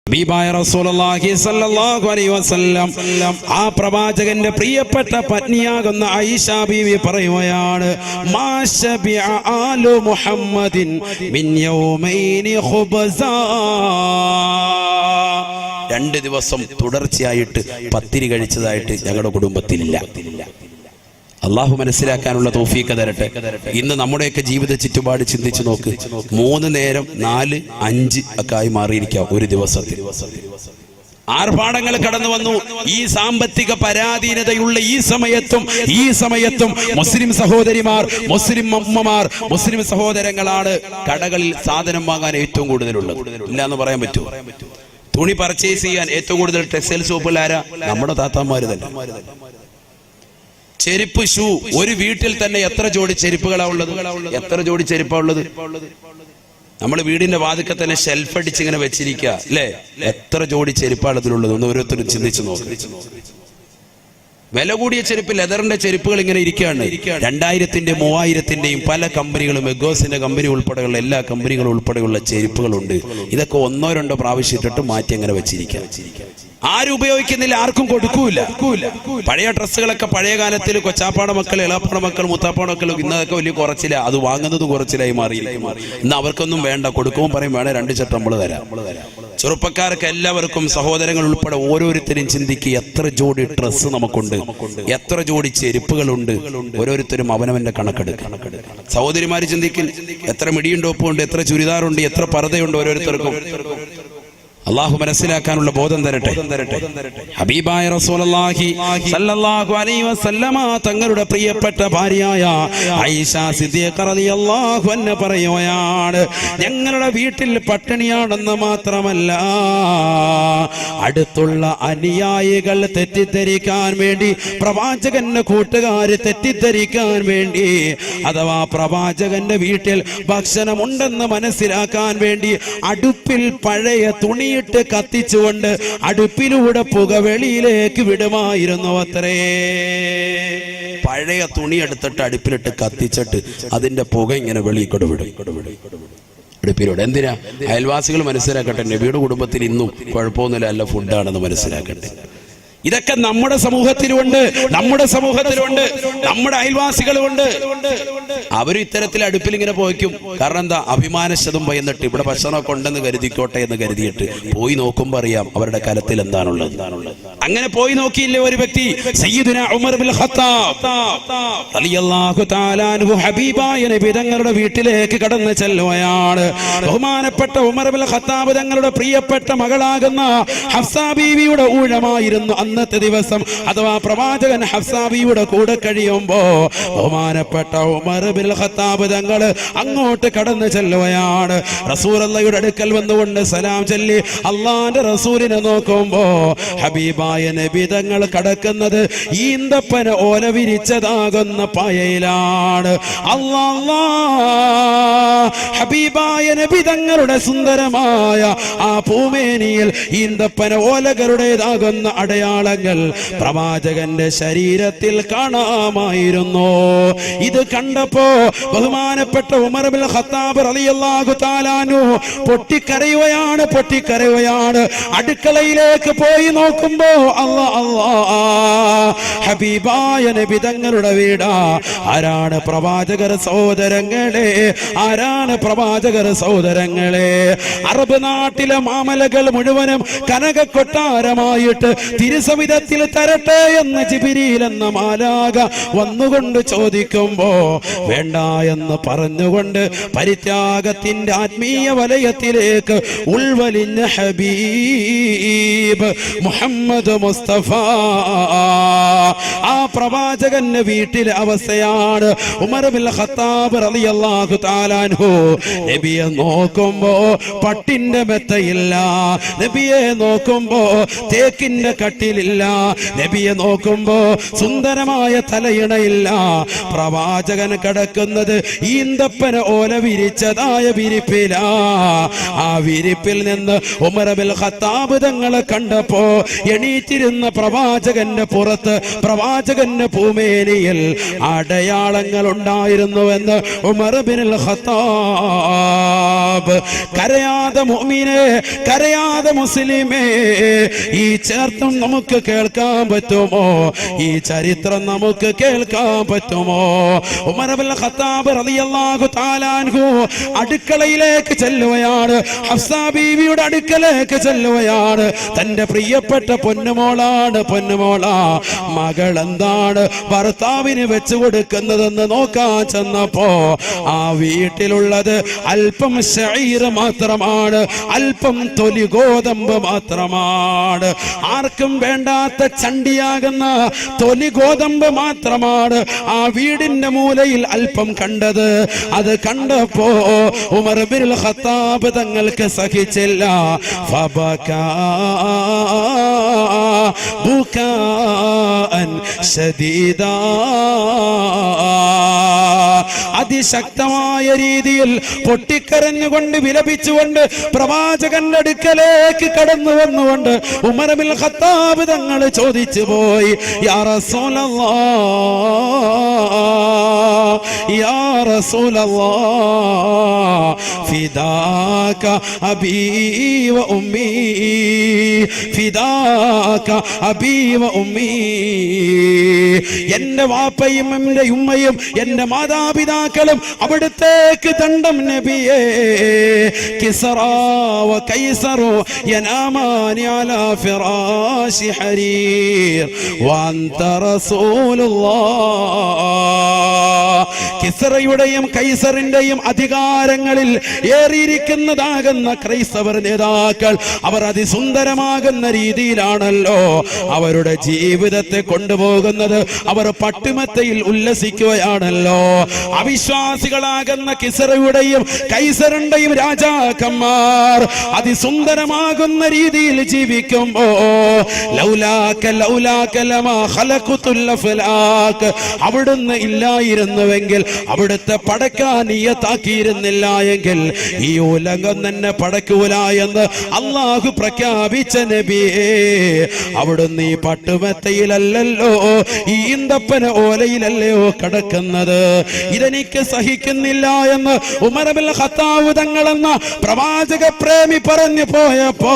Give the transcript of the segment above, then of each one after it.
ഹബീബായ റസൂലുള്ളാഹി സ്വല്ലല്ലാഹു അലൈഹി വസല്ലം ആ പ്രവാചകന്റെ പ്രിയപ്പെട്ട പത്നിയാകുന്ന ആയിഷ ബീവി പറയുകയാണ്, മാ ശബിഅ ആലു മുഹമ്മദിൻ മിൻ യൗമൈനി ഖുബ്സാ. 2 ദിവസം തുടർച്ചയായിട്ട് പത്തിരി കഴിച്ചതായിട്ട് ഞങ്ങളുടെ കുടുംബത്തിലില്ല. അള്ളാഹു മനസ്സിലാക്കാനുള്ള തൗഫീഖ് തരട്ടെ. ഇന്ന് നമ്മുടെയൊക്കെ ജീവിത ചുറ്റുപാട് ചിന്തിച്ചു നോക്ക്. 3 നേരം 4, 5 ഒക്കെ ആയി മാറിയിരിക്കാം ഒരു ദിവസത്തിൽ. ആർഭാടങ്ങൾ കടന്നു വന്നു. ഈ സാമ്പത്തിക പരാധീനതയുള്ള ഈ സമയത്തും മുസ്ലിം സഹോദരിമാർ, മുസ്ലിം അമ്മമാർ, മുസ്ലിം സഹോദരങ്ങളാണ് കടകളിൽ സാധനം വാങ്ങാൻ ഏറ്റവും കൂടുതലുള്ളത്. ഇല്ല എന്ന് പറയാൻ പറ്റുമോ? തുണി പർച്ചേസ് ചെയ്യാൻ ഏറ്റവും കൂടുതൽ ടെക്സ്റ്റൈൽ ഷോപ്പുകൾ ആരാ? നമ്മുടെ താത്താമാര് തന്നെ. ചെരുപ്പ്, ഷൂ, ഒരു വീട്ടിൽ തന്നെ എത്ര ജോഡി ചെരുപ്പുകളാ ഉള്ളത്? എത്ര ജോഡി ചെരുപ്പാ ഉള്ളത്? നമ്മൾ വീടിന്റെ വാതിൽക്ക് തന്നെ ഷെൽഫ് അടിച്ച് ഇങ്ങനെ വെച്ചിരിക്കുക അല്ലേ? എത്ര ജോഡി ചെരുപ്പാണ് അതിലുള്ളത്? ഒന്ന് ഓരോരുത്തരും ചിന്തിച്ചു നോക്ക്. വില കൂടിയ ചെരുപ്പ്, ലെതറിന്റെ ചെരുപ്പുകൾ ഇങ്ങനെ ഇരിക്കുകയാണ്. 2000-ന്റെയും 3000-ന്റെയും പല കമ്പനികളും, എഗോസിന്റെ കമ്പനി ഉൾപ്പെടെയുള്ള എല്ലാ കമ്പനികളും ഉൾപ്പെടെയുള്ള ചെരുപ്പുകളുണ്ട്. ഇതൊക്കെ 1-2 പ്രാവശ്യം ഇട്ടിട്ട് മാറ്റി അങ്ങനെ വെച്ചിരിക്കുക. ആരും ഉപയോഗിക്കുന്നില്ല, ആർക്കും കൊടുക്കൂല. പഴയ ഡ്രസ്സുകളൊക്കെ പഴയ കാലത്തിൽ കൊച്ചാപ്പാട മക്കൾ, ഇളാപ്പാട മക്കൾ, മുത്താപ്പാട മക്കൾ ഇന്നതൊക്കെ വലിയ കുറച്ചില്ല. അത് വാങ്ങുന്നത് കുറച്ചിലായി മാറിയില്ല. ഇന്ന് അവർക്കൊന്നും വേണ്ട, കൊടുക്കുമ്പോൾ പറയും വേണേ 2 ചട്ടം നമ്മൾ തരാം. ചെറുപ്പക്കാർക്ക് എല്ലാവർക്കും, സഹോദരങ്ങൾ ഉൾപ്പെടെ ഓരോരുത്തരും ചിന്തിക്കുക, എത്ര ജോഡി ഡ്രസ്സ് നമുക്കുണ്ട്, എത്ര ജോഡി ചെരുപ്പുകളുണ്ട്. ഓരോരുത്തരും അവനവന്റെ കണക്കെടുക്കും. സഹോദരിമാര് ചിന്തിക്കും, എത്ര മിടിയും ടോപ്പുണ്ട്, എത്ര ചുരിദാറുണ്ട്, എത്ര പർദ്ദയുണ്ട് ഓരോരുത്തർക്കും. അള്ളാഹു മനസ്സിലാക്കാനുള്ള ബോധം തരട്ടെ. ഹബീബായ റസൂലുള്ളാഹി സ്വല്ലല്ലാഹു അലൈഹി വസല്ലമ തങ്ങളുടെ പ്രിയപ്പെട്ട ഭാര്യയായ ആയിഷ സിദ്ദീഖ റളിയല്ലാഹു അൻഹ പറയുകയാണ്, ഞങ്ങളുടെ വീട്ടിൽ പട്ടിണിയാണെന്ന് മാത്രമല്ല, അടുത്തുള്ള അനുയായികൾ തെറ്റിദ്ധരിക്കാൻ വേണ്ടി, പ്രവാചകന്റെ കൂട്ടുകാര് തെറ്റിദ്ധരിക്കാൻ വേണ്ടി, അഥവാ പ്രവാചകന്റെ വീട്ടിൽ ഭക്ഷണമുണ്ടെന്ന് മനസ്സിലാക്കാൻ വേണ്ടി അടുപ്പിൽ പഴയ തുണി കത്തിച്ചുകൊണ്ട് അടുപ്പിലൂടെ പുക വെളിയിലേക്ക് വിടുമായിരുന്നു അത്രേ. പഴയ തുണി എടുത്തിട്ട് അടുപ്പിലിട്ട് കത്തിച്ചിട്ട് അതിന്റെ പുക ഇങ്ങനെ വെളിയിക്കൂടെ വിടും അടുപ്പിലൂടെ. എന്തിനാ? അയൽവാസികൾ മനസ്സിലാക്കട്ടെ, നബിയുടെ കുടുംബത്തിൽ ഇന്നും കുഴപ്പമൊന്നുമില്ല, നല്ല ഫുഡാണെന്ന് മനസ്സിലാക്കട്ടെ. ഇതൊക്കെ നമ്മുടെ സമൂഹത്തിലുണ്ട്, നമ്മുടെ അയൽവാസികളുണ്ട്. അവരും ഇത്തരത്തിൽ അടുപ്പിൽ ഇങ്ങനെ പോയിക്കും. കാരണം എന്താ? അഭിമാനശതും ഭയന്നിട്ട് ഇവിടെ ഭക്ഷണമൊക്കെ ഉണ്ടെന്ന് കരുതിക്കോട്ടെ എന്ന് കരുതിയിട്ട് പോയി നോക്കുമ്പോൾ അറിയാം അവരുടെ കലത്തിൽ എന്താണുള്ളത്. അങ്ങനെ പോയി നോക്കിയില്ലേ ഒരു വ്യക്തി, സയ്യിദുനാ ഉമർ ബിൻ ഖത്താബ് റളിയല്ലാഹു തആല അൻഹു ഹബീബായ നബി തങ്ങളുടെ വീട്ടിലേക്ക് കടന്നു ചെല്ലുകയാണ്. ബഹുമാനപ്പെട്ട ഉമർ ബിൻ ഖത്താബ് തങ്ങളുടെ പ്രിയപ്പെട്ട മകളാകുന്ന ഹഫ്സ ബീവിയുടെ ഊഴമായിരുന്നു അന്നത്തെ ദിവസം. അഥവാ പ്രവാചകൻ ഹഫ്സ ബീവിയുടെ കൂടെ കഴിയുമ്പോ ബഹുമാനപ്പെട്ട ഉമർ ബിൻ ഖത്താബ് തങ്ങൾ അങ്ങോട്ട് കടന്നു ചെല്ലുകയാണ്. റസൂലുള്ളാഹിയുടെ അടുക്കൽ വന്നുകൊണ്ട് സലാം ചൊല്ലി അള്ളാന്റെ റസൂലിനെ നോക്കുമ്പോ ഹബീബായ നബി തങ്ങൾ കടക്കുന്നത് ഈന്തപ്പന ഓല വിരിച്ചതാകുന്ന പായയിലാണ്. അല്ലാ, ഹബീബായ നബി തങ്ങളുടെ സുന്ദരമായ ആ പൂമേനിയിൽ ഈന്തപ്പന ഓലകളുടേതാകുന്ന അടയാളങ്ങൾ പ്രവാചകന്റെ ശരീരത്തിൽ കാണാമായിരുന്നു. ഇത് കണ്ടപ്പോ ബഹുമാനപ്പെട്ട ഉമർ ബിൻ ഖത്താബ് റളിയല്ലാഹു തആല അൻഹു പൊട്ടിക്കരയുകയാണ്. അടുക്കളയിലേക്ക് പോയി നോക്കുമ്പോ ഹബീബായ നബി തങ്ങളുടെ വീടാ. ആരാണ് പ്രവാചകർ സഹോദരങ്ങളെ? അറബ് നാട്ടിലെ മാമലകൾ മുഴുവനും കനക കൊട്ടാരമായിട്ട് തിരുസവിധത്തിൽ തരട്ടെ എന്ന് ജിബ്രീൽ എന്ന മാലാഖ വന്നുകൊണ്ട് ചോദിക്കുമ്പോ വേണ്ട എന്ന് പറഞ്ഞുകൊണ്ട് പരിത്യാഗത്തിന്റെ ആത്മീയ വലയത്തിലേക്ക് ഉൾവലിഞ്ഞ ഹബീബ് മുഹമ്മദ് മുസ്തഫ ആ പ്രവാചകന്റെ വീട്ടിലെ അവസ്ഥയാണ്. ഉമർ ബിൻ ഖത്താബ് റളിയല്ലാഹു തആല അൻഹു നബിയെ നോക്കുമ്പോ പട്ടിന്റെ മെത്തയില്ല, നബിയെ നോക്കുമ്പോ തേക്കിന്റെ കട്ടിലില്ല, നബിയെ നോക്കുമ്പോ സുന്ദരമായ തലയിണയില്ല. പ്രവാചകൻ കിടക്കുന്നത് ഈന്തപ്പന ഓല വിരിച്ചതായ വിരിപ്പിലാ. ആ വിരിപ്പിൽ നിന്ന് ഉമർ ഇബ്നുൽ ഖത്താബ് തങ്ങളെ കണ്ടപ്പോ എണീറ്റിരുന്ന പ്രവാചകന്റെ പുറത്ത്, പ്രവാചകന്റെ ഭൂമേനിയിൽ അടയാളങ്ങൾ ഉണ്ടായിരുന്നുവെന്ന് ഉമർ ഇബ്നുൽ ഖത്താബ്. കരയാതെ മുഅ്മിനേ, കരയാതെ മുസ്ലിമേ, ഈ ചേർത്തും നമുക്ക് കേൾക്കാൻ പറ്റുമോ? ഈ ചരിത്രം നമുക്ക് കേൾക്കാൻ പറ്റുമോ? ഉമർ ഇബ്നുൽ ഖത്താബ് റളിയല്ലാഹു തആല അൻഹു അടുക്കളയിലേക്ക് ചെല്ലുകയാണ്. ഹഫ്സ ബീവിയുടെ അടുക്കലേക്ക് ചെല്ലുകയാണ്. തന്റെ പ്രിയപ്പെട്ട പൊന്നുമോളാണ്, പൊന്നുമോളാ. മകൾ എന്താണ് ഭർത്താവിന് വെച്ചു കൊടുക്കുന്നതെന്ന് നോക്കാൻ ചെന്നപ്പോ ആ വീട്ടിലുള്ളത് അല്പം ശഈർ മാത്രമാണ്, അല്പം തൊലി ഗോതമ്പ് മാത്രമാണ്. ആർക്കും വേണ്ടാത്ത ചണ്ടിയാകുന്ന തൊലി ഗോതമ്പ് മാത്രമാണ് ആ വീടിന്റെ മൂലയിൽ അല്പം കണ്ടത്. അത് കണ്ടപ്പോ ഉമർ ഇബ്നുൽ ഖത്താബ് തങ്ങൾക്ക് സഹിച്ചില്ല. ഫബകാ ബുകാഅൻ ശദീദാ, അതിശക്തമായ രീതിയിൽ പൊട്ടിക്കരഞ്ഞുകൊണ്ട് വിലപിച്ചുകൊണ്ട് പ്രവാചകന്റെ അടുക്കലേക്ക് കടന്നു വന്നുകൊണ്ട് ഉമർ ഇബ്നുൽ ഖത്താബ് തങ്ങൾ ചോദിച്ചു പോയി, യാ റസൂലല്ലാഹ്, യാ റസൂലല്ലാഹ്, ഫിദാക അബീ വ ഉമ്മീ, ഫിദാക അബീ വ ഉമ്മീ. എന്റെ വാപ്പയും എന്റെ ഉമ്മയും എന്റെ മാതാപിതാക്കളും അവിടുത്തേക്ക് ദണ്ഡം നബിയേ. കിസ്റാ വ കൈസറു യനാമാനി അലാ ഫിറാശി ഹരീർ വ അൻത റസൂലുള്ളാഹ്. കിസ്റയുടെയും കൈസറിന്റെയും അധികാരങ്ങളിൽ ഏറിയിരിക്കുന്നതാകുന്ന ക്രൈസ്തവർ നേതാക്കൾ അവർ അതിസുന്ദരമാകുന്ന രീതിയിലാണല്ലോ അവരുടെ ജീവിതത്തെ കൊണ്ടുപോകുന്നത്. അവർ പട്ടുമെത്തയിൽ ഉല്ലസിക്കുകയാണല്ലോ. അവിശ്വാസികളാകുന്ന കിസ്റയുടെയും കൈസറിന്റെയും രാജാക്കന്മാർ അതിസുന്ദരമാകുന്ന രീതിയിൽ ജീവിക്കുമ്പോ ലൗലാക ലൗലാക ലമാ ഖലഖതുൽ അഫ്ലാഖ്, അവിടുന്ന് ഇല്ലായിരുന്നുവെങ്കിൽ, അവിടുത്തെ പടക്കാൻ നിയത്താക്കിയിരുന്നില്ല എങ്കിൽ ഈ ഉലകം തന്നെ പടക്കൂല എന്ന് അള്ളാഹു പ്രഖ്യാപിച്ച നബിയേ, അവിടുന്ന് ഈ പട്ടുമെത്തയിലല്ലോ, ഈ ഈന്തപ്പന ഓലയിലല്ലയോ കിടക്കുന്നത്. ഇതെനിക്ക് സഹിക്കുന്നില്ല എന്ന് ഉമർ ഇബ്നുൽ ഖത്താബ് തങ്ങളെന്ന പ്രവാചക പ്രേമി പറഞ്ഞു പോയപ്പോ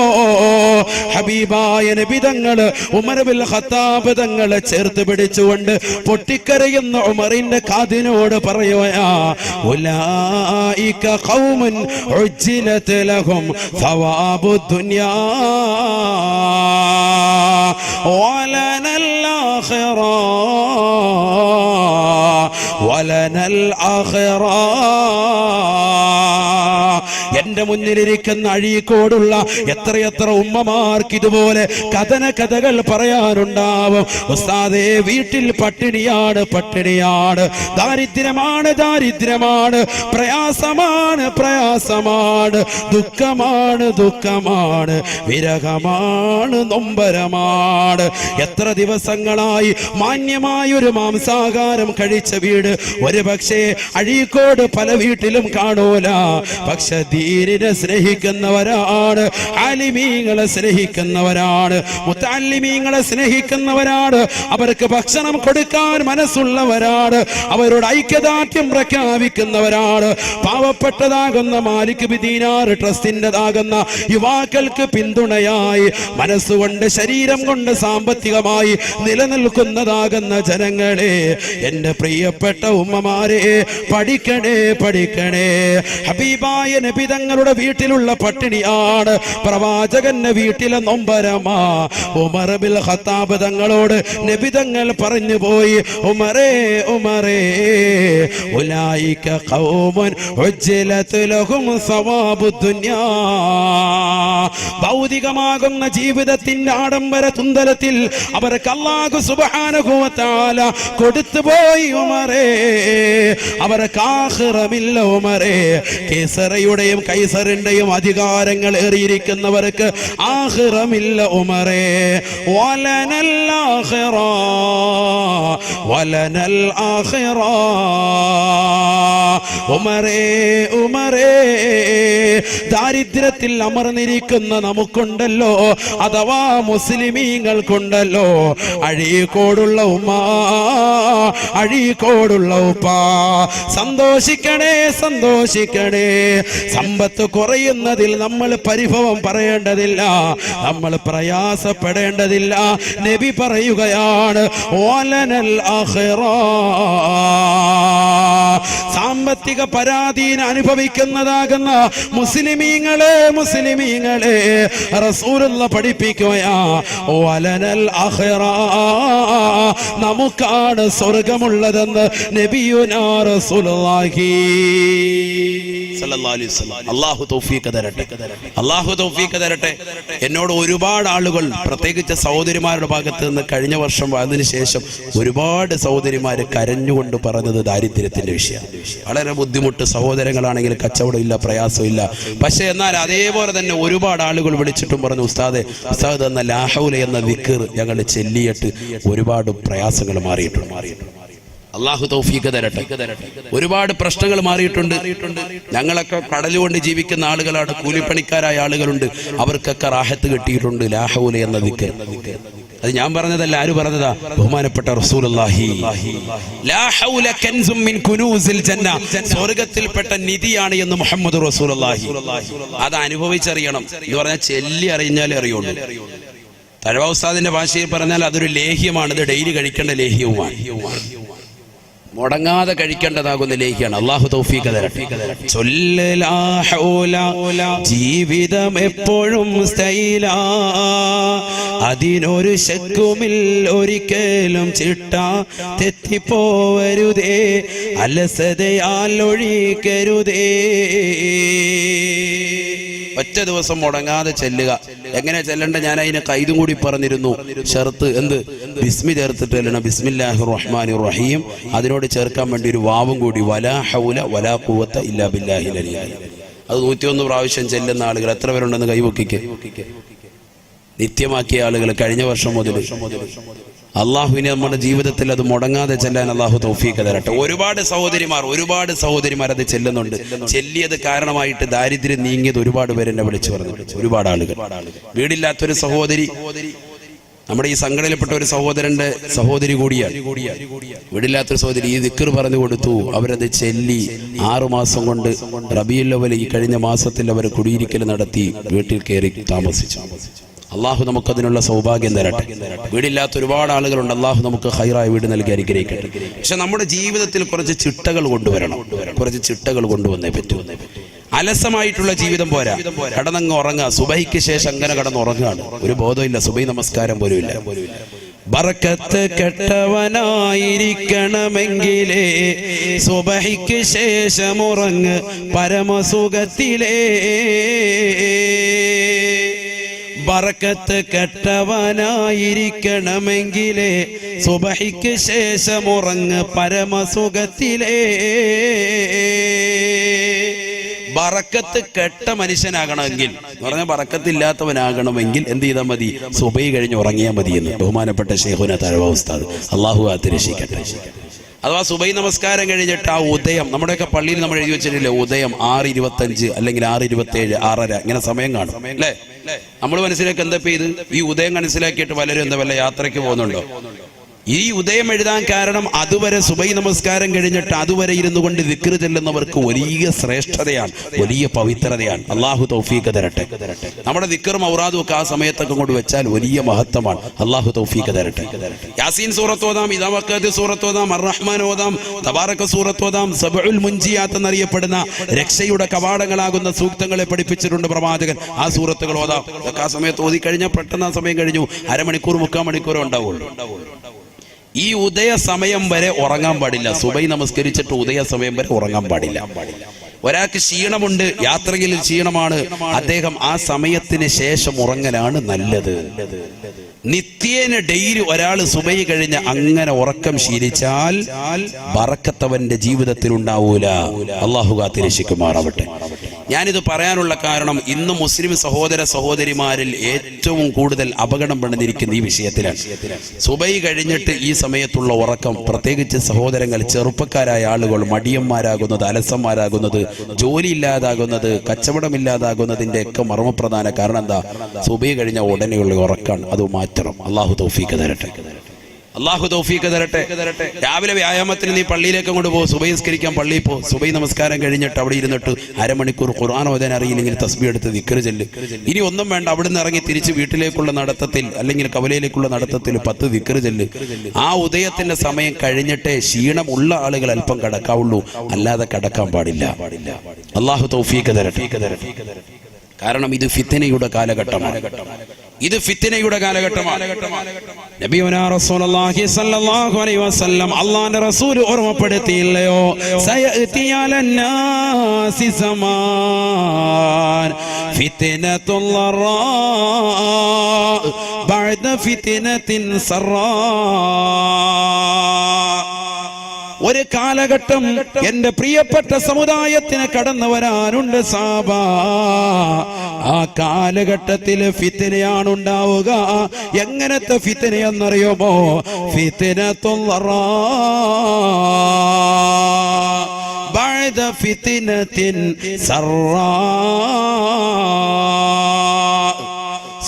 ഹബീബായ നബി തങ്ങള് ഉമർ ഇബ്നുൽ ഖത്താബ് തങ്ങളെ ചേർത്ത് പിടിച്ചുകൊണ്ട് പൊട്ടിക്കരയുന്ന ഉമറിന്റെ കാതിനോട് പറയുകയാ, ഉലൈക ഖൗമുൻ ഉജ്ജിലത് ലഹും സവാബു ദുനിയാ വലനൽ ആഖിറ വലനൽ ആഖിറ. എന്റെ മുന്നിലിരിക്കുന്ന അഴീക്കോടുള്ള എത്രയെത്ര ഉമ്മമാർക്ക് ഇതുപോലെ കഥന കഥകൾ പറയാനുണ്ടാവും. ഉസ്താദേ, വീട്ടിൽ പട്ടിണിയാണ്, പട്ടിണിയാണ്, ദാരിദ്ര്യമാണ്, ദാരിദ്ര്യമാണ്, പ്രയാസമാണ്, പ്രയാസമാണ്, ദുഃഖമാണ്, ദുഃഖമാണ്, വിരഹമാണ്, നൊമ്പരമാണ്. എത്ര ദിവസങ്ങളായി മാന്യമായൊരു മാംസാഹാരം കഴിച്ച വീട് ഒരു പക്ഷേ അഴീക്കോട് പല വീട്ടിലും കാണൂല. പക്ഷെ ദീനിനെ സ്നേഹിക്കുന്നവരാണ്, ആലിമീങ്ങളെ സ്നേഹിക്കുന്നവരാണ്, മുത്തഅല്ലിമീങ്ങളെ സ്നേഹിക്കുന്നവരാണ്, അവർക്ക് ഭക്ഷണം കൊടുക്കാൻ മനസ്സുള്ളവരാണ്, അവരോട് ഐക്യദാർഢ്യം പ്രഖ്യാപിക്കുന്നവരാണ്. പാവപ്പെട്ടതാകുന്ന മാലിക് ബിൻ ദീനാർ ട്രസ്റ്റിൻ്റെതാകുന്ന യുവാക്കൾക്ക് പിന്തുണയായി മനസ്സുകൊണ്ട് ശരീരം കൊണ്ട് സാമ്പത്തികമായി നിലനിൽക്കുന്നതാകുന്ന ജനങ്ങളെ, എന്റെ പ്രിയപ്പെട്ട ഉമ്മമാരെ, പഠിക്കണേ, പഠിക്കണേ. ഹബീബായ നബി തങ്ങളുടെ വീട്ടിലുള്ള പട്ടിണിയാണ്, പ്രവാചകന്റെ വീട്ടിലെ നൊമ്പരമാ. ഉമർ ഇബ്നുൽ ഖത്താബ് തങ്ങളോട് നബി തങ്ങൾ പറഞ്ഞു പോയി, ഉമറേ, ഉമറേ, ഉലൈക ഖൗമുൻ ഉജ്ജിലത് ലഹും സവാബു ദുനിയാ. ഭൗതികമാകുന്ന ജീവിതത്തിന്റെ ആഡംബര തുന്തലത്തിൽ അവർക്ക് അല്ലാഹു സുബ്ഹാനഹു വ തആല കൊടുത്തുപോയി ഉമറേ. അവർക്ക് ആഖിറമില്ല ഉമറേ. കിസ്റയുടെയും കൈസറിന്റെയും അധികാരങ്ങൾ ഏറിയിരിക്കുന്നവർക്ക് ആഖിറമില്ല ഉമറേ. വലനൽ ആഖിറ വലനൽ ആഖിറ. ഉമറേ ഉമറേ, ദാരിദ്ര്യത്തിൽ അമർന്നിരിക്കുന്ന നമുക്കുണ്ടല്ലോ, അഥവാ മുസ്ലിമീങ്ങൾക്കുണ്ടല്ലോ, അഴീക്കോടുള്ള ഉമ്മ, അഴീക്കോടുള്ള ഉപ്പ, സന്തോഷിക്കണേ സന്തോഷിക്കണേ. സമ്പത്ത് കുറയുന്നതിൽ നമ്മൾ പരിഭവം പറയേണ്ടതില്ല, നമ്മൾ പ്രയാസപ്പെടേണ്ടതില്ല. നബി പറയുകയാണ് വലനൽ ആഖിറ. സാമ്പത്തിക പരാധീന അനുഭവിക്കുന്നതാകുന്ന മുസ്ലിമീങ്ങളെ മുസ്ലിമീങ്ങളെ റസൂലുള്ള പഠിപ്പിക്കുകയാ വലനൽ ആഖിറ, നമുക്കാണ് സ്വർഗമുള്ളതെന്ന് നബിയുനാ റസൂലുള്ളാഹി സല്ലല്ലാഹു അലൈഹി വസല്ലം. അല്ലാഹു തൗഫീഖ് തരട്ടെ, അല്ലാഹു തൗഫീഖ് തരട്ടെ. എന്നോട് ഒരുപാട് ആളുകൾ, പ്രത്യേകിച്ച് സഹോദരിമാരുടെ ഭാഗത്ത് നിന്ന് കഴിഞ്ഞ വർഷം അതിനുശേഷം ഒരുപാട് സഹോദരിമാര് കരഞ്ഞുകൊണ്ട് പറഞ്ഞത് ദാരിദ്ര്യത്തിന്റെ വിഷയം. വളരെ ബുദ്ധിമുട്ട്, സഹോദരങ്ങളാണെങ്കിൽ കച്ചവടമില്ല, പ്രയാസമില്ല. പക്ഷെ എന്നാൽ അതേപോലെ തന്നെ ഒരുപാട് ആളുകൾ വിളിച്ചിട്ടും പറഞ്ഞു, ഉസ്താദ് ഉസ്താദ് എന്ന ലാ ഹൗല എന്ന ദിക്ർ ഞങ്ങൾ ചെല്ലിയിട്ട് ഒരുപാട് പ്രയാസങ്ങൾ മാറിയിട്ടുണ്ട്. അല്ലാഹു തൗഫീഖ് തരട്ടെ. ഒരുപാട് പ്രശ്നങ്ങൾ മാറിയിട്ടുണ്ട്. ഞങ്ങളൊക്കെ കടലുകൊണ്ട് ജീവിക്കുന്ന ആളുകളാണ്, കൂലിപ്പണിക്കാരായ ആളുകളുണ്ട്, അവർക്കൊക്കെ റാഹത്ത് കിട്ടിയിട്ടുണ്ട് ലാ ഹൗല എന്ന ദിക്ർ. അത് ഞാൻ പറഞ്ഞതല്ല, ആര് പറഞ്ഞതാ? ബഹുമാനപ്പെട്ട റസൂലുള്ളാഹി. ലാ ഹൗല കൻസും മിൻ കുനൂസിൽ ജന്ന, സ്വർഗ്ഗത്തിൽപ്പെട്ട നിധിയാണ് എന്ന് മുഹമ്മദ് റസൂലുള്ളാഹി. അത് അനുഭവിച്ചറിയണം എന്ന് പറഞ്ഞാൽ ചെല്ലി അറിഞ്ഞാലേ അറിയുള്ളൂ. തഴവ ഉസ്താദിന്റെ ഭാഷയിൽ പറഞ്ഞാൽ അതൊരു ലേഹ്യമാണ്, ഇത് ഡെയിലി കഴിക്കേണ്ട ലേഹ്യവുമാണ്, മുടങ്ങാതെ കഴിക്കേണ്ടതാകുന്ന ലേഖ്യാണ്. അല്ലാഹു തൗഫീഖ് തരട്ടെ. ചൊല്ലലാ ഹൗല, ജീവിതം എപ്പോഴും സ്റ്റൈലാ, അതിനൊരു ശക്കുമിൽ ഒരിക്കലും ചിട്ട തെറ്റിപ്പോവരുതേ, അലസതയാൽ ഒഴിക്കരുതേ. ഒറ്റ ദിവസം മുടങ്ങാതെ ചെല്ലുക. എങ്ങനെ ചെല്ലണ്ട? ഞാൻ അതിന് കൈതും കൂടി പറഞ്ഞിരുന്നു. ഷർത്ത് എന്ത്? ബിസ്മി ചേർത്തിട്ട് ചെല്ലണം. ബിസ്മില്ലാഹിർ റഹ്മാനിർ റഹീം. അതിനോട് ചേർക്കാൻ വേണ്ടി ഒരു വാവും കൂടി, വലാ ഹൗല വലാ ഖുവത ഇല്ലാ ബില്ലാഹിൽ അലിയ്യിൽ. അത് 101 പ്രാവശ്യം ചെല്ലുന്ന ആളുകൾ എത്ര പേരുണ്ടെന്ന് കൈവക്കിക്ക്. നിത്യമാക്കിയ ആളുകൾ കഴിഞ്ഞ വർഷം മുതൽ. അള്ളാഹുവിനെ നമ്മുടെ ജീവിതത്തിൽ അത് മുടങ്ങാതെ ചെല്ലാൻ അള്ളാഹു തൗഫീഖ് തരട്ടെ. ഒരുപാട് സഹോദരിമാർ അത് ചെല്ലുന്നുണ്ട്. ചെല്ലിയത് കാരണമായിട്ട് ദാരിദ്ര്യം നീങ്ങിയത് ഒരുപാട് പേര് എന്നെ വിളിച്ചു പറഞ്ഞു. ഒരുപാട് ആളുകൾ. വീടില്ലാത്തൊരു സഹോദരി, നമ്മുടെ ഈ സംഘടനയിൽപ്പെട്ട ഒരു സഹോദരന്റെ സഹോദരി കൂടിയാണ്. വീടില്ലാത്തൊരു സഹോദരി ഈ ദിക്ർ പറഞ്ഞു കൊടുത്തു. അവരത് ചെല്ലി 6 മാസം കൊണ്ട് റബീഉൽ അവ്വൽ ഈ കഴിഞ്ഞ മാസത്തിൽ അവർ കുടിയിരിക്കൽ നടത്തി വീട്ടിൽ കയറി താമസിച്ചു. അള്ളാഹു നമുക്കതിനുള്ള സൗഭാഗ്യം തരട്ടെ. വീടില്ലാത്ത ഒരുപാട് ആളുകളുണ്ട്. അള്ളാഹു നമുക്ക് ഹൈറായ വീട് നൽകി അനുഗ്രഹിക്കട്ടെ. പക്ഷെ നമ്മുടെ ജീവിതത്തിൽ കുറച്ച് ചിട്ടകൾ കൊണ്ടുവരണം. കുറച്ച് ചിട്ടകൾ കൊണ്ടുവന്നേ പറ്റൂ. അലസമായിട്ടുള്ള ജീവിതം പോരാ. കടന്നങ്ങ് ഉറങ്ങുക. സുബഹിക്ക് ശേഷം അങ്ങനെ കടന്നുറങ്ങുകയാണ്. ഒരു ബോധമില്ല, സുബഹി നമസ്കാരം പോലും ഇല്ല. ബറക്കത്ത് കെട്ടവനായിരിക്കണമെങ്കിലേ സുബഹിക്ക് ശേഷം ഉറങ്ങ് പരമസുഖത്തിലേ. ബറക്കത്ത് കെട്ടവനായിരിക്കണമെങ്കിലേ സുബഹിക്ക് ശേഷം ഉറങ്ങ് പരമസുഖത്തിലേ. ബറക്കത്ത് കെട്ട മനുഷ്യനാകണമെങ്കിൽ എന്ന് പറഞ്ഞാൽ ബറക്കത്തില്ലാത്തവനാകണമെങ്കിൽ എന്ത് ചെയ്താൽ മതി? സുബഹി കഴിഞ്ഞ് ഉറങ്ങിയാൽ മതി എന്ന് ബഹുമാനപ്പെട്ട ശൈഖുനാ തഴവ ഉസ്താദ്, അള്ളാഹു കാത്തിരക്ഷിക്കട്ടെ. അഥവാ സുബഹി നമസ്കാരം കഴിഞ്ഞിട്ട് ആ ഉദയം, നമ്മുടെയൊക്കെ പള്ളിയിൽ നമ്മൾ എഴുതി വെച്ചിട്ടില്ലേ, ഉദയം 6:25 അല്ലെങ്കിൽ 6:27, 6:30 ഇങ്ങനെ സമയം കാണും അല്ലേ? നമ്മൾ മനസ്സിലാക്കി എന്താ ഇത്? ഈ ഉദയം മനസ്സിലാക്കിയിട്ട് പലരും എന്താ വല്ല യാത്രയ്ക്ക് പോകുന്നുണ്ടോ? ഈ ഉദയം എഴുതാൻ കാരണം അതുവരെ സുബഹി നമസ്കാരം കഴിഞ്ഞിട്ട് അതുവരെ ഇരുന്നു കൊണ്ട് ദിക്ർ ചെല്ലുന്നവർക്ക് വലിയ ശ്രേഷ്ഠതയാണ്, വലിയ പവിത്രതയാണ്. അള്ളാഹു തൗഫീഖ് തരട്ടെ. നമ്മുടെ ദിക്റും ഔറാദും ഒക്കെ ആ സമയത്തൊക്കെ കൊണ്ട് വെച്ചാൽ വലിയ മഹത്വമാണ്. അള്ളാഹു തൗഫീഖ് തരട്ടെ. യാസീൻ സൂറത്ത് ഓതാം, ഇദാ വഖഅത് സൂറത്ത് ഓതാം, അർ-റഹ്മാൻ ഓതാം, തബാറക സൂറത്ത് ഓതാം. സബഉൽ മുൻജിയാത്ത് എന്നറിയപ്പെടുന്ന രക്ഷയുടെ കവാടങ്ങളാകുന്ന സൂക്തങ്ങളെ പഠിപ്പിച്ചിട്ടുണ്ട് പ്രവാചകൻ. ആ സൂറത്തുകൾ ഓതാം. ആ സമയത്ത് ഓതി കഴിഞ്ഞാൽ പെട്ടെന്ന് ആ സമയം കഴിഞ്ഞു. അരമണിക്കൂർ 3/4 മണിക്കൂറേ ഉണ്ടാവുള്ളൂ. ഈ ഉദയ സമയം വരെ ഉറങ്ങാൻ പാടില്ല. സുബഹി നമസ്കരിച്ചിട്ട് ഉദയ സമയം വരെ ഉറങ്ങാൻ പാടില്ല. ഒരാൾക്ക് ക്ഷീണമുണ്ട്, യാത്രയിൽ ക്ഷീണമാണ്, അദ്ദേഹം ആ സമയത്തിന് ശേഷം ഉറങ്ങലാണ് നല്ലത്. നിത്യേന ഡെയിലി ഒരാൾ സുബഹി കഴിഞ്ഞ് അങ്ങനെ ഉറക്കം ശീലിച്ചാൽ ബറക്കത്ത് അവന്റെ ജീവിതത്തിൽ ഉണ്ടാവൂല. അള്ളാഹു കാത്തിരക്ഷിക്കുമാറാവട്ടെ. ഞാനിത് പറയാനുള്ള കാരണം ഇന്ന് മുസ്ലിം സഹോദര സഹോദരിമാരിൽ ഏറ്റവും കൂടുതൽ അപകടം പെടുന്നിരിക്കുന്ന ഈ വിഷയത്തിലാണ്. സുബൈ കഴിഞ്ഞിട്ട് ഈ സമയത്തുള്ള ഉറക്കം, പ്രത്യേകിച്ച് സഹോദരങ്ങൾ, ചെറുപ്പക്കാരായ ആളുകൾ മടിയന്മാരാകുന്നത്, അലസന്മാരാകുന്നത്, ജോലി ഇല്ലാതാകുന്നത്, കച്ചവടമില്ലാതാകുന്നതിന്റെ ഒക്കെ മർമ്മപ്രധാന കാരണം എന്താ? സുബൈ കഴിഞ്ഞ ഉടനെയുള്ള ഉറക്കാണ്. അത് മാറ്റണം. അള്ളാഹു തൗഫീഖ് തരട്ടെ. അള്ളാഹു തൗഫീഖ് തരട്ടെ. രാവിലെ വ്യായാമത്തിന് നീ പള്ളിയിലേക്ക് കൊണ്ട് പോകും, സുബൈ നിസ്കരിക്കാൻ പള്ളിയിൽ പോ. സുബൈ നമസ്കാരം കഴിഞ്ഞിട്ട് അവിടെ ഇരുന്നിട്ട് അരമണിക്കൂർ ഖുർആൻ ഓതാൻ അറിയില്ലെങ്കിൽ തസ്ബീഹ് എടുത്ത് ദിക്റ് ചൊല്ല്. ഇനി ഒന്നും വേണ്ട, അവിടുന്ന് ഇറങ്ങി തിരിച്ച് വീട്ടിലേക്കുള്ള നടത്തത്തിൽ അല്ലെങ്കിൽ കവലയിലേക്കുള്ള നടത്തത്തിൽ 10 ദിക്റ് ചൊല്ല്. ആ ഉദയത്തിന്റെ സമയം കഴിഞ്ഞിട്ടേ ക്ഷീണമുള്ള ആളുകൾ അല്പം കടക്കാവുള്ളൂ, അല്ലാതെ കടക്കാൻ പാടില്ല. അള്ളാഹു തൗഫീഖ് തരട്ടെ. കാരണം ഇത് ഫിത്നയുടെ കാലഘട്ടമാണ്. ഇത് ഫിത്നയുടെ കാലഘട്ടമാണ്. നബിയുനാ റസൂലുള്ളാഹി സ്വല്ലല്ലാഹു അലൈഹി വസല്ലം അല്ലാഹുവിന്റെ റസൂൽ ഓർമ്മപ്പെടുത്തിയില്ലയോ? സയഅതി അലന്നാസി സമാൻ ഫിത്നത്തുൽ ലറാ ബഅദ ഫിത്നത്തിൻ സറാ. ഒരു കാലഘട്ടം എന്റെ പ്രിയപ്പെട്ട സമുദായത്തിന് കടന്നു വരാനുണ്ട് സാബ. ആ കാലഘട്ടത്തിൽ ഫിത്നയാണ് ഉണ്ടാവുക. എങ്ങനത്തെ ഫിത്നയെന്നറിയുമോ? ഫിത്നത്തുൽ ലറാ ബഅദ ഫിത്നത്തിൻ സറാ.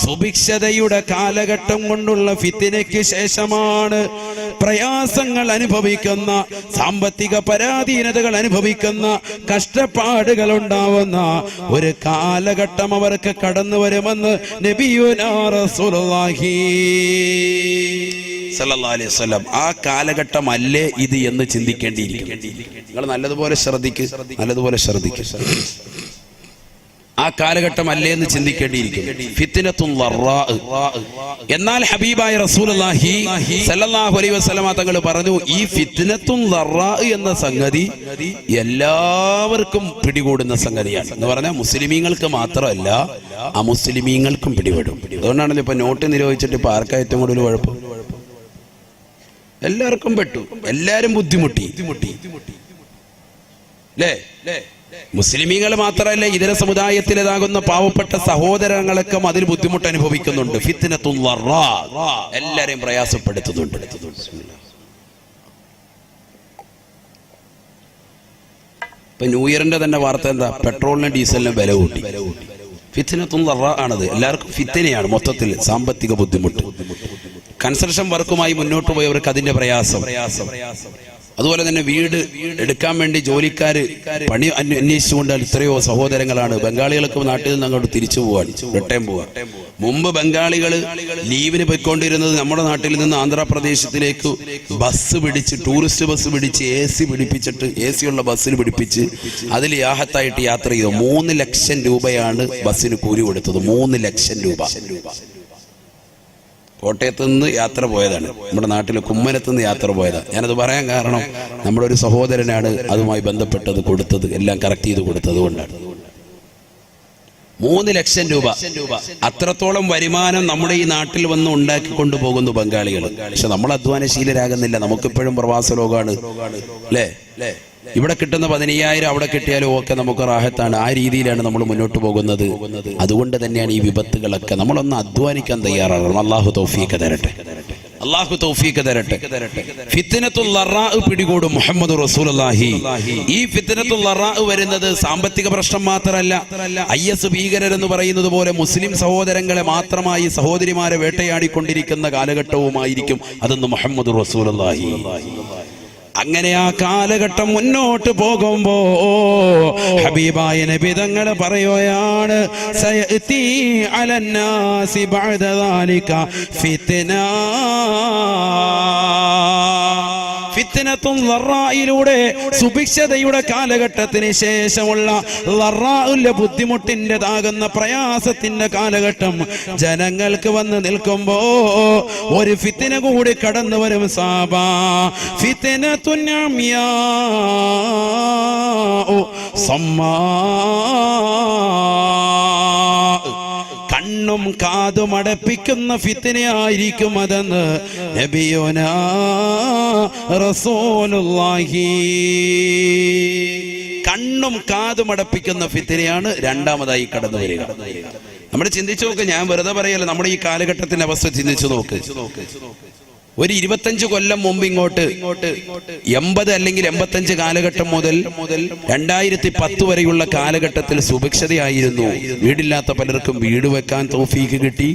സുഭിക്ഷതയുടെ കാലഘട്ടം കൊണ്ടുള്ള ഫിത്നയ്ക്ക് ശേഷമാണ് പ്രയാസങ്ങൾ അനുഭവിക്കുന്ന, സാമ്പത്തിക പരാധീനതകൾ അനുഭവിക്കുന്ന, കഷ്ടപ്പാടുകൾ ഉണ്ടാവുന്ന ഒരു കാലഘട്ടം അവർക്ക് കടന്നു വരുമെന്ന് നബിയുനാ റസൂലുള്ളാഹി സല്ലല്ലാഹു അലൈഹി വസല്ലം. ആ കാലഘട്ടം അല്ലേ ഇത് എന്ന് ചിന്തിക്കേണ്ടിയിരിക്കും. നിങ്ങൾ നല്ലതുപോലെ ശ്രദ്ധിക്കുക. ആ കാലഘട്ടം അല്ലേ എന്ന് ചിന്തിക്കേണ്ടിയിരിക്കും. ഫിത്നത്തുൽ ലറാ. എന്നാൽ ഹബീബായ റസൂലുള്ളാഹി സല്ലല്ലാഹു അലൈഹി വസല്ലമ തങ്ങൾ പറഞ്ഞു, ഈ ഫിത്നത്തുൽ ലറാ എന്ന സംഗതി എല്ലാവർക്കും പിടികൂടുന്ന സംഗതിയാണ് എന്ന് പറഞ്ഞാൽ മുസ്ലിമീങ്ങൾക്ക് മാത്രമല്ല, അമുസ്ലിമീങ്ങൾക്കും പിടിപെടും. അതുകൊണ്ടാണല്ലോ ഇപ്പൊ നോട്ട് നിരോധിച്ചിട്ട് ഇപ്പൊ ആർക്കാ ഏറ്റവും കൂടുതൽ കുഴപ്പം? എല്ലാവർക്കും പെട്ടു, എല്ലാരും ബുദ്ധിമുട്ടി അല്ലേ? മുസ്ലിമീങ്ങൾ മാത്രമല്ല, ഇതര സമുദായത്തിലേതാകുന്ന പാവപ്പെട്ട സഹോദരങ്ങളൊക്കെ അതിൽ ബുദ്ധിമുട്ട് അനുഭവിക്കുന്നുണ്ട്. ഫിത്നത്തുൽ ലറാ എല്ലാരെയും പ്രയാസപ്പെടുത്തുന്നുണ്ട്. ഇപ്പൊ ന്യൂ ഇയറിന്റെ തന്നെ വാർത്ത എന്താ? പെട്രോളിനും ഡീസലിനും വില കൂട്ടി. ഫിത്നത്തുൽ ലറാ ആണത്. എല്ലാവർക്കും ഫിത്നയാണ് മൊത്തത്തിൽ. സാമ്പത്തിക ബുദ്ധിമുട്ട്, കൺസ്ട്രക്ഷൻ വർക്കുമായി മുന്നോട്ട് പോയവർക്ക് അതിന്റെ പ്രയാസം. അതുപോലെ തന്നെ വീട് എടുക്കാൻ വേണ്ടി ജോലിക്കാര് പണി അന്വേഷിച്ചുകൊണ്ട് എത്രയോ സഹോദരങ്ങളാണ്. ബംഗാളികളൊക്കെ നാട്ടിൽ നിന്ന് അങ്ങോട്ട് തിരിച്ചു പോവാൻ, റിട്ടേൺ പോവാൻ. മുമ്പ് ബംഗാളികൾ ലീവിന് പോയിക്കൊണ്ടിരുന്നത് നമ്മുടെ നാട്ടിൽ നിന്ന് ആന്ധ്രാപ്രദേശത്തിലേക്ക് ബസ് പിടിച്ച്, ടൂറിസ്റ്റ് ബസ് പിടിച്ച്, AC പിടിപ്പിച്ചിട്ട്, AC ഉള്ള ബസ്സിൽ പിടിപ്പിച്ച് അതിൽ യാഹത്തായിട്ട് യാത്ര ചെയ്തു. 3 ലക്ഷം രൂപയാണ് ബസ്സിന് കൂലി കൊടുത്തത്. 3 ലക്ഷം രൂപ. കോട്ടയത്ത് നിന്ന് യാത്ര പോയതാണ്, നമ്മുടെ നാട്ടിലെ കുമ്മനത്ത് നിന്ന് യാത്ര പോയതാണ്. ഞാനത് പറയാൻ കാരണം നമ്മുടെ ഒരു സഹോദരനാണ് അതുമായി ബന്ധപ്പെട്ടത് കൊടുത്തത്, എല്ലാം കറക്റ്റ് ചെയ്ത് കൊടുത്തത് കൊണ്ടാണ്. 3 ലക്ഷം രൂപ, അത്രത്തോളം വരുമാനം നമ്മുടെ ഈ നാട്ടിൽ വന്ന് ഉണ്ടാക്കിക്കൊണ്ടു പോകുന്നു ബംഗാളികൾ. പക്ഷെ നമ്മൾ അധ്വാനശീലരാകുന്നില്ല. നമുക്കിപ്പോഴും പ്രവാസ ലോകമാണ് അല്ലേ? ഇവിടെ കിട്ടുന്ന 15,000 അവിടെ കിട്ടിയാലും ഒക്കെ നമുക്ക് റാഹത്താണ്. ആ രീതിയിലാണ് നമ്മൾ മുന്നോട്ട് പോകുന്നത്. അതുകൊണ്ട് തന്നെയാണ് ഈ വിപത്തുകളൊക്കെ. നമ്മളൊന്ന് അധ്വാനിക്കാൻ തയ്യാറാകണം. അള്ളാഹു തൗഫീഖ് തരട്ടെ. ഫിത്നത്തുൽ ലറാ പിടികൂടും മുഹമ്മദ് റസൂലുള്ളാഹി. ഈ ഫിത്നത്തുൽ ലറാ വരുന്നത് സാമ്പത്തിക പ്രശ്നം മാത്രമല്ല, IS ഭീകരരെന്ന് പറയുന്നത് പോലെ മുസ്ലിം സഹോദരങ്ങളെ മാത്രമായി, സഹോദരിമാരെ വേട്ടയാടിക്കൊണ്ടിരിക്കുന്ന കാലഘട്ടവുമായിരിക്കും അതെന്ന് മുഹമ്മദ് റസൂലുള്ളാഹി. അങ്ങനെ ആ കാലഘട്ടം മുന്നോട്ട് പോകുമ്പോ ഹബീബായ നബി തങ്ങൾ പറയുകയാണ്, സയഅതി അലന്നാസി ബഅദ ദാലിക ഫിത്ന. ഫിത്നത്തുൽ ലറായിലൂടെ സുഭിക്ഷതയുടെ കാലഘട്ടത്തിന് ശേഷമുള്ള ലറാഉൽ ബുദ്ധിമുട്ടിൻ്റെതാകുന്ന പ്രയാസത്തിന്റെ കാലഘട്ടം ജനങ്ങൾക്ക് വന്ന് നിൽക്കുമ്പോ ഒരു ഫിത്ന കൂടി കടന്നു വരും സാബാ. ഫിത്നത്തുൻ അമിയാ സമ്മാ, കണ്ണും കാതും അടപ്പിക്കുന്ന ഫിത്നയായിരിക്കും അതെന്ന് നബിയുനാ റസൂലുള്ളാഹി. കണ്ണും കാതും അടപ്പിക്കുന്ന ഫിത്തിനയാണ് രണ്ടാമതായി കടന്നു വരിക. നമ്മൾ ചിന്തിച്ചു നോക്ക്, ഞാൻ വെറുതെ പറയല്ല, നമ്മുടെ ഈ കാലഘട്ടത്തിന്റെ അവസ്ഥ ചിന്തിച്ചു നോക്ക്. ഒരു 25 കൊല്ലം മുമ്പ് ഇങ്ങോട്ട് 80 അല്ലെങ്കിൽ 85 കാലഘട്ടം മുതൽ 2010 വരെയുള്ള കാലഘട്ടത്തിൽ സുഭിക്ഷതയായിരുന്നു. വീടില്ലാത്ത പലർക്കും വീട് വെക്കാൻ തൗഫീക്ക് കിട്ടി.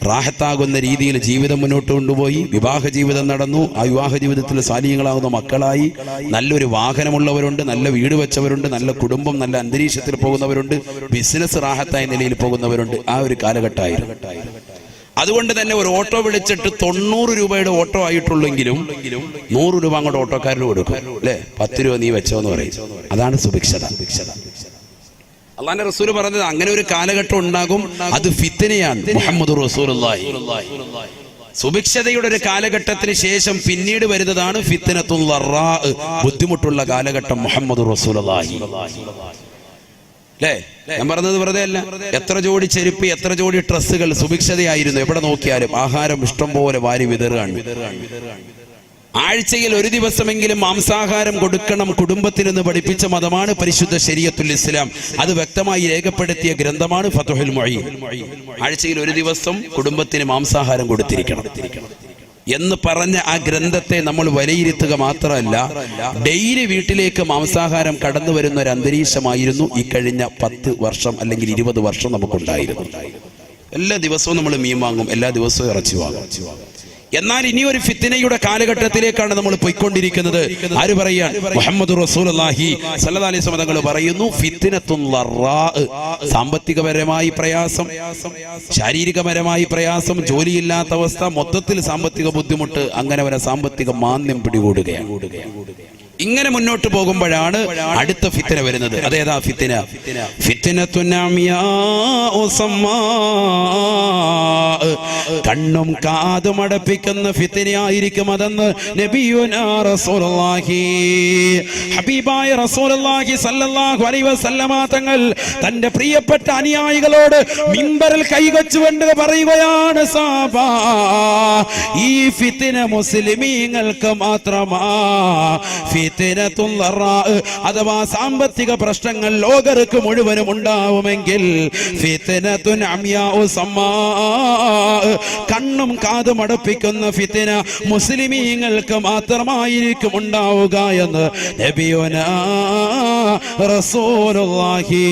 റാഹത്താകുന്ന രീതിയിൽ ജീവിതം മുന്നോട്ട് കൊണ്ടുപോയി. വിവാഹ ജീവിതം നടന്നു. ആ വിവാഹ ജീവിതത്തിൽ സാലിഹ്യങ്ങളാകുന്ന മക്കളായി. നല്ലൊരു വാഹനമുള്ളവരുണ്ട്, നല്ല വീട് വെച്ചവരുണ്ട്, നല്ല കുടുംബം, നല്ല അന്തരീക്ഷത്തിൽ പോകുന്നവരുണ്ട്, ബിസിനസ് റാഹത്തായ നിലയിൽ പോകുന്നവരുണ്ട്. ആ ഒരു കാലഘട്ടമായിരുന്നു. അതുകൊണ്ട് തന്നെ ഒരു ഓട്ടോ വിളിച്ചിട്ട് 90 രൂപയുടെ ഓട്ടോ ആയിട്ടുള്ളെങ്കിലും 100 രൂപ അങ്ങോട്ട് ഓട്ടോക്കാരന് കൊടുക്കും, അല്ലെ? 10 രൂപ നീ വെച്ചോ എന്ന് പറയും. അതാണ് സുഭിക്ഷത. അള്ളാന്റെ റസൂല് പറഞ്ഞത് അങ്ങനെ ഒരു കാലഘട്ടം ഉണ്ടാകും, അത് ഫിത്നയാണ്. മുഹമ്മദ് റസൂലുള്ളാഹി സുഭിക്ഷതയുടെ ഒരു കാലഘട്ടത്തിന് ശേഷം പിന്നീട് വരുന്നതാണ് ഫിത്നത്തുൽ ളറാ, ബുദ്ധിമുട്ടുള്ള കാലഘട്ടം. മുഹമ്മദ് റസൂലുള്ളാഹി അല്ലേ? ഞാൻ പറഞ്ഞത് വെറുതെ അല്ല. എത്ര ജോഡി ചെരുപ്പ്, എത്ര ജോഡി ഡ്രസ്സുകൾ സുഭിക്ഷതയായിരുന്നു. എവിടെ നോക്കിയാലും ആഹാരം ഇഷ്ടം പോലെ വാരി വിതറുകയാണ്. ആഴ്ചയിൽ ഒരു ദിവസമെങ്കിലും മാംസാഹാരം കൊടുക്കണം കുടുംബത്തിനെന്ന് പഠിപ്പിച്ച മതമാണ് പരിശുദ്ധ ശരീഅത്തുൽ ഇസ്ലാം. അത് വ്യക്തമായി രേഖപ്പെടുത്തിയ ഗ്രന്ഥമാണ് ഫത്ഹുൽ മുഈൻ. ആഴ്ചയിൽ ഒരു ദിവസം കുടുംബത്തിന് മാംസാഹാരം കൊടുത്തിരിക്കണം എന്ന് പറഞ്ഞ ആ ഗ്രന്ഥത്തെ നമ്മൾ വിലയിരുത്തുക മാത്രമല്ല, ഡെയിലി വീട്ടിലേക്ക് മാംസാഹാരം കടന്നു വരുന്ന ഒരു അന്തരീക്ഷമായിരുന്നു ഈ കഴിഞ്ഞ 10 വർഷം അല്ലെങ്കിൽ 20 വർഷം നമുക്കുണ്ടായിരുന്നു. എല്ലാ ദിവസവും നമ്മൾ മീൻ വാങ്ങും, എല്ലാ ദിവസവും ഇറച്ചി വാങ്ങും. എന്നാൽ ഇനി ഒരു ഫിത്നയുടെ കാലഘട്ടത്തിലേക്കാണ് നമ്മൾ പോയിക്കൊണ്ടിരിക്കുന്നത്. ആര് പറയാൻ? മുഹമ്മദ് റസൂലുള്ളാഹി സ്വല്ലല്ലാഹി അലൈഹി വസല്ലം തങ്ങൾ പറയുന്നു, ഫിത്നത്തുൽ ളറാ, സാമ്പത്തികപരമായി പ്രയാസം, ശാരീരികപരമായി പ്രയാസം, ജോലിയില്ലാത്ത അവസ്ഥ, മൊത്തത്തിൽ സാമ്പത്തിക ബുദ്ധിമുട്ട്, അങ്ങനെ വരെ സാമ്പത്തിക മാന്ദ്യം പിടികൂടുകയാണ്. ഇങ്ങനെ മുന്നോട്ട് പോകുമ്പോഴാണ് അടുത്ത ഫിത്ന വരുന്നത്. അതേതാ ഫിത്ന? ഫിത്നത്തുൻ അമിയാഉ സമ്മാ, കണ്ണും കാതും അടപ്പിക്കുന്ന ഫിത്നയായിരിക്കും അതെന്ന് നബിയുനാ റസൂലുള്ളാഹി, ഹബീബായ റസൂലുള്ളാഹി സ്വല്ലല്ലാഹു അലൈഹി വസല്ലമ തങ്ങൾ തന്റെ പ്രിയപ്പെട്ട അനുയായികളോട് മിമ്പറിൽ കൈവച്ചുകൊണ്ട് പറയുകയാണ്, സഹാബാ, ഈ ഫിത്ന മുസ്ലിമീങ്ങൾക്ക് മാത്രമാ. ഫിത്നത്തുൽ ളറാ അഥവാ സാമ്പത്തിക പ്രശ്നങ്ങൾ ലോകർക്ക് മുഴുവനും ഉണ്ടാവുമെങ്കിൽ ഫിത്നത്തുൻ അമിയാഉ സമ്മാ, കണ്ണും കാതും അടപ്പിക്കുന്ന ഫിത്ന മുസ്ലിമീങ്ങൾക്ക് മാത്രമായിരിക്കും ഉണ്ടാവുക എന്ന് നബിയുനാ റസൂലുള്ളാഹി.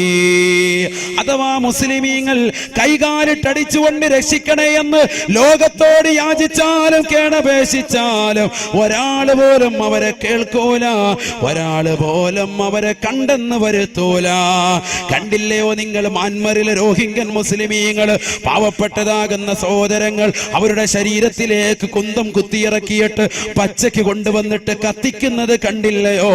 അഥവാ മുസ്ലിമീങ്ങൾ കൈകാലിട്ടടിച്ചുകൊണ്ട് രക്ഷിക്കണേ എന്ന് ലോകത്തോട് യാചിച്ചാലും കേണപേക്ഷിച്ചാലും ഒരാൾ പോലും അവരെ കേൾക്കൂല, ഒരാള് പോലും അവരെ കണ്ടെന്ന് വരുത്തൂല. കണ്ടില്ലയോ നിങ്ങൾ മ്യാൻമറിലെ റോഹിംഗ്യൻ മുസ്ലിമീങ്ങൾ, പാവപ്പെട്ടതാകുന്ന സഹോദരങ്ങൾ അവരുടെ ശരീരത്തിലേക്ക് കുന്തം കുത്തിയിറക്കിയിട്ട് പച്ചയ്ക്ക് കൊണ്ടുവന്നിട്ട് കത്തിക്കുന്നത് കണ്ടില്ലയോ?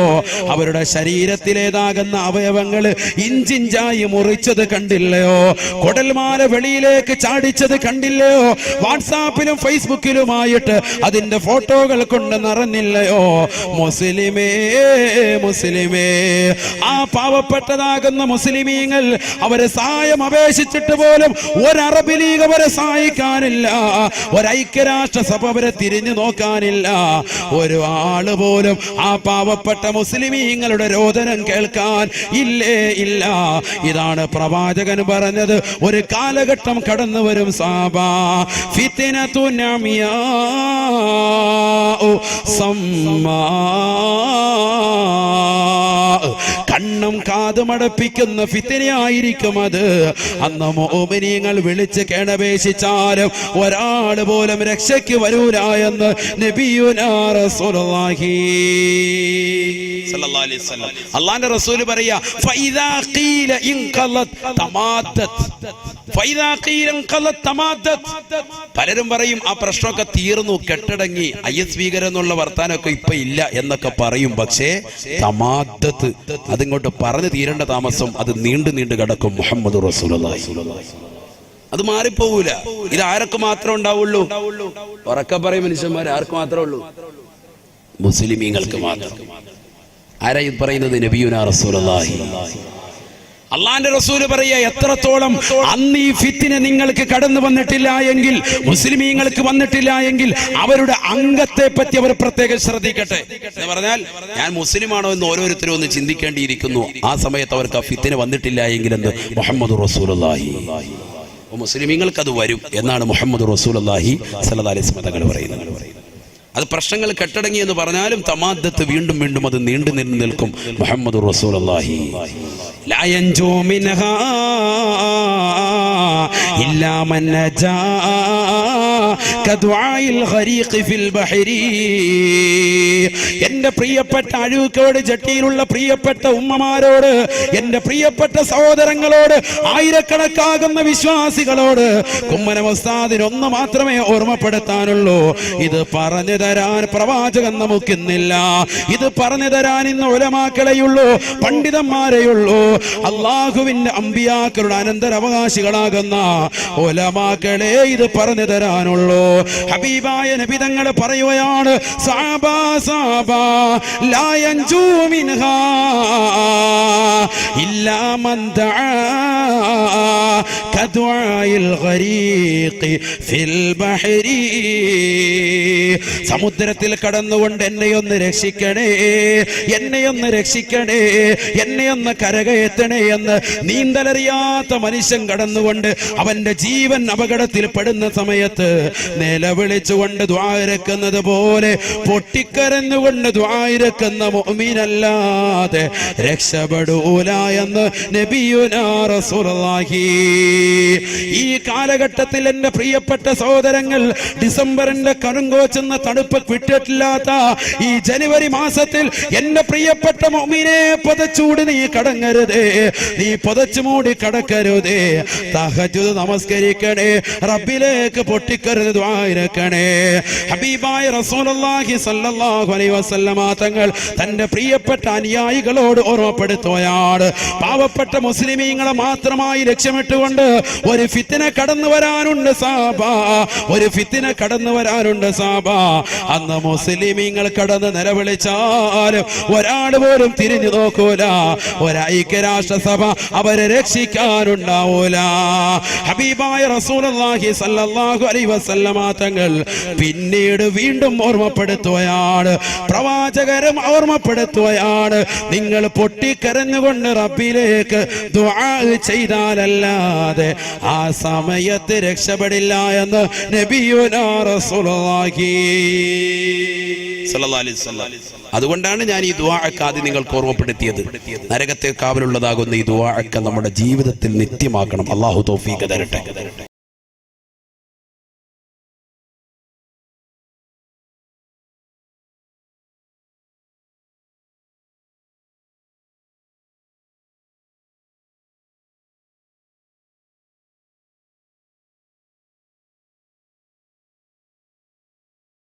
അവരുടെ ശരീരത്തിലേതാകുന്ന അവയവങ്ങൾ ഇഞ്ചിഞ്ചായി മുറിച്ചത് കണ്ടില്ലയോ? കുടൽമാല വെളിയിലേക്ക് ചാടിച്ചത് കണ്ടില്ലയോ? വാട്സാപ്പിലും ഫേസ്ബുക്കിലുമായിട്ട് അതിന്റെ ഫോട്ടോകൾ കൊണ്ട് നിറഞ്ഞില്ലയോ? മുസ്ലിമേ, മുസ്ലിമേ, ആ പാവപ്പെട്ടതാകുന്ന മുസ്ലിമീങ്ങൾ അവരെ സഹായം അപേക്ഷിച്ചിട്ട് പോലും ഒരു അറബ് ലീഗ് അവരെ സഹായിക്കാനില്ല, ഒരു ഐക്യരാഷ്ട്രസഭ അവരെ തിരിഞ്ഞു നോക്കാനില്ല, ഒരു ആള് പോലും ആ പാവപ്പെട്ട മുസ്ലിമീങ്ങളുടെ രോദനം കേൾക്കാൻ ഇല്ലേ ഇല്ല. ഇതാണ് പ്രവാചകൻ പറഞ്ഞത്. ഒരു കാലഘട്ടം കടന്നു വരും സാബാ, ഫിത്നത്തുൻ അമിയാഉ സമ്മാ, കണ്ണും കാതും അടപ്പിക്കുന്ന ഫിത്നയായിരിക്കും അത്. അന്ന് മുഅ്മിനീങ്ങൾ വിളിച്ച് കേണപേക്ഷിച്ചാലും ഒരാൾ പോലും രക്ഷയ്ക്ക് വരൂല എന്ന് നബിയുനാ റസൂലുള്ളാഹി സ്വല്ലല്ലാഹു അലൈഹി വസല്ലം. അല്ലാഹുവിന്റെ റസൂൽ പറയാ, ഫൈദാ ഖീല ഇൻഖലത് തമാദത്, ഫൈദാ ഖീല ഇൻഖലത് തമാദത്. പലരും പറയും ആ പ്രശ്നമൊക്കെ തീർന്നു, കെട്ടടങ്ങി, IS ഭീകരം എന്നുള്ള വർത്താനമൊക്കെ ഇപ്പൊ ഇല്ല എന്നൊക്കെ പറയും. പക്ഷേ തമാദത്ത്, അതിങ്ങോട്ട് പറഞ്ഞു തീരേണ്ട താമസം അത് നീണ്ടു നീണ്ടു കിടക്കും. മുഹമ്മദ് റസൂലുള്ളാഹി അത് മാറിപ്പോകൂല. ഇത് ആരൊക്കെ മാത്രം ഉണ്ടാവുള്ളൂ? ഉറക്കെ പറയും മനുഷ്യന്മാർ, ആർക്ക് മാത്രമേ ഉള്ളൂ? മുസ്ലിമീങ്ങൾക്ക് മാത്രം. ആരാ ഇത് പറയുന്നത്? നബിയുനാ റസൂലുള്ളാഹി. അള്ളാന്റെ റസൂല് പറയുക, എത്രത്തോളം അന്ന് ഈ ഫിത്തിന നിങ്ങൾക്ക് കടന്നു വന്നിട്ടില്ല എങ്കിൽ, മുസ്ലിമീങ്ങൾക്ക് വന്നിട്ടില്ല എങ്കിൽ അവരുടെ അംഗത്തെ പറ്റി അവർ പ്രത്യേകം ശ്രദ്ധിക്കട്ടെ എന്ന് പറഞ്ഞാൽ, ഞാൻ മുസ്ലിമാണോ എന്ന് ഓരോരുത്തരും ഒന്ന് ചിന്തിക്കേണ്ടിയിരിക്കുന്നു. ആ സമയത്ത് അവർക്ക് ആ ഫിത്തിന വന്നിട്ടില്ല എങ്കിലെന്ന് മുഹമ്മദ് റസൂലുള്ളാഹി. മുസ്ലിമീങ്ങൾക്ക് അത് വരും എന്നാണ് മുഹമ്മദ് റസൂലുള്ളാഹി സ്വല്ലല്ലാഹി അലൈഹി വസല്ലം തങ്ങൾ പറയുന്നത്. അത് പ്രശ്നങ്ങൾ കെട്ടടങ്ങി എന്ന് പറഞ്ഞാലും തമാദ്ദത്ത് വീണ്ടും വീണ്ടും അത് നീണ്ടു നിൽക്കും. മുഹമ്മദ് റസൂലുള്ളാഹി ലാ യൻജൂ മിൻഹാ ഇല്ലാ മൻ നജാ കദുആഇൽ ഖരീഖ് ഫിൽ ബഹരി. എന്റെ പ്രിയപ്പെട്ട അഴൂക്കോട് ജട്ടിയിലുള്ള പ്രിയപ്പെട്ട ഉമ്മമാരോട്, എന്റെ പ്രിയപ്പെട്ട സഹോദരങ്ങളോട്, ആയിരക്കണക്കാകുന്ന വിശ്വാസികളോട് കുമ്മനം ഉസ്താദിന് ഒന്ന് മാത്രമേ ഓർമ്മപ്പെടുത്താനുള്ളൂ. ഇത് പറഞ്ഞു തരാൻ പ്രവാചകൻ നമുക്കിന്നില്ല. ഇത് പറഞ്ഞു തരാൻ ഇന്ന് ഉലമാക്കളെയുള്ളൂ, പണ്ഡിതന്മാരെയുള്ളൂ. അള്ളാഹുവിന്റെ അമ്പിയാക്കളുടെ അനന്തരാവകാശികളാകുന്ന ഉലമാക്കളെ ഇത് പറഞ്ഞു തരാനുള്ളൂ. ഹബീബായ നബി തങ്ങൾ പറയുകയാണ്, സഹാബാ സഹാബാ ലാ യൻജൂ മിൻഹാ ഇല്ലാ മൻ ദആ കദുആഇൽ ഖരീഖ് ഫിൽ ബഹരി. സമുദ്രത്തിൽ കടന്നുകൊണ്ട് എന്നെയൊന്ന് രക്ഷിക്കണേ, എന്നെയൊന്ന് രക്ഷിക്കണേ, എന്നെയൊന്ന് കരകയറ്റണേ എന്ന് നീന്തലറിയാത്ത മനുഷ്യൻ കടന്നുകൊണ്ട് അവന്റെ ജീവൻ അപകടത്തിൽ പെടുന്ന സമയത്ത് നിലവിളിച്ചുകൊണ്ട് ദുആ ഇറക്കുന്നത് പോലെ പൊട്ടിക്കരഞ്ഞുകൊണ്ട് ദുആ ഇറക്കുന്ന മുഅ്മിനല്ലാതെ രക്ഷപ്പെടൂല എന്ന് നബിയുനാ റസൂലുള്ളാഹി. ഈ കാലഘട്ടത്തിൽ എന്റെ പ്രിയപ്പെട്ട സഹോദരങ്ങൾ, ഡിസംബറിന്റെ കടുങ്കോച്ചെന്ന തണുപ്പ് വിട്ടിട്ടില്ലാത്ത ഈ ജനുവരി മാസത്തിൽ എന്റെ പ്രിയപ്പെട്ട മുഅ്മിനെ പതച്ചൂടി നീ കടങ്ങരുതേ, നീ പതച്ചു മൂടി കടക്കരുതേ. തഹജ്ജുദ് നമസ്കരിക്കണേ, റബ്ബിലേക്ക് പൊട്ടിക്കരുത് ദുആ ഇറക്കണേ. ഹബീബായ റസൂലുള്ളാഹി സ്വല്ലല്ലാഹു അലൈഹി വസല്ലമ തങ്ങൾ തന്റെ പ്രിയപ്പെട്ട അനുയായികളോട് ഓർമ്മപ്പെടുത്തുകയാണ്, പാവപ്പെട്ട മുസ്ലിമീങ്ങളെ മാത്രമായി ലക്ഷ്യമിട്ടുകൊണ്ട് ഒരു ഫിത്ന കടന്നു വരാനുണ്ട് സാബാ, ഒരു ഫിത്ന കടന്നു വരാനുണ്ട് സാബാ. അന്ന് മുസ്ലിമീങ്ങൾ കടന്ന് നിലവിളിച്ചാലും ഒരാൾ പോലും തിരിഞ്ഞു നോക്കൂല, ഒരൈക്യരാഷ്ട്രസഭ അവരെ രക്ഷിക്കാനുണ്ടാവൂല. ഹബീബായ റസൂലുള്ളാഹി സ്വല്ലല്ലാഹു അലൈഹി വസല്ലമ തങ്ങൾ പിന്നീട് വീണ്ടും ഓർമ്മപ്പെടുത്തുകയാണ്, പ്രവാചകരും ഓർമ്മപ്പെടുത്തുകയാണ്, നിങ്ങൾ പൊട്ടിക്കരഞ്ഞുകൊണ്ട് റബ്ബിലേക്ക് ദുആ ചെയ്താലല്ലാതെ ആ സമയത്ത് രക്ഷപ്പെടില്ല എന്ന് നബിയുനാ റസൂലുള്ളാഹി സ്വല്ലല്ലാഹു അലൈഹി വസല്ലം. അതുകൊണ്ടാണ് ഞാൻ ഈ ദുആഅക്ക് ആദ്യം നിങ്ങൾക്ക് ഓർമ്മപ്പെടുത്തിയത്. നരകത്തെ കാവലുള്ളതാകുന്ന ഈ ദുആഅക്ക് നമ്മുടെ ജീവിതത്തിൽ നിത്യമാക്കണം. അല്ലാഹു തൗഫീഖ് തരട്ടെ.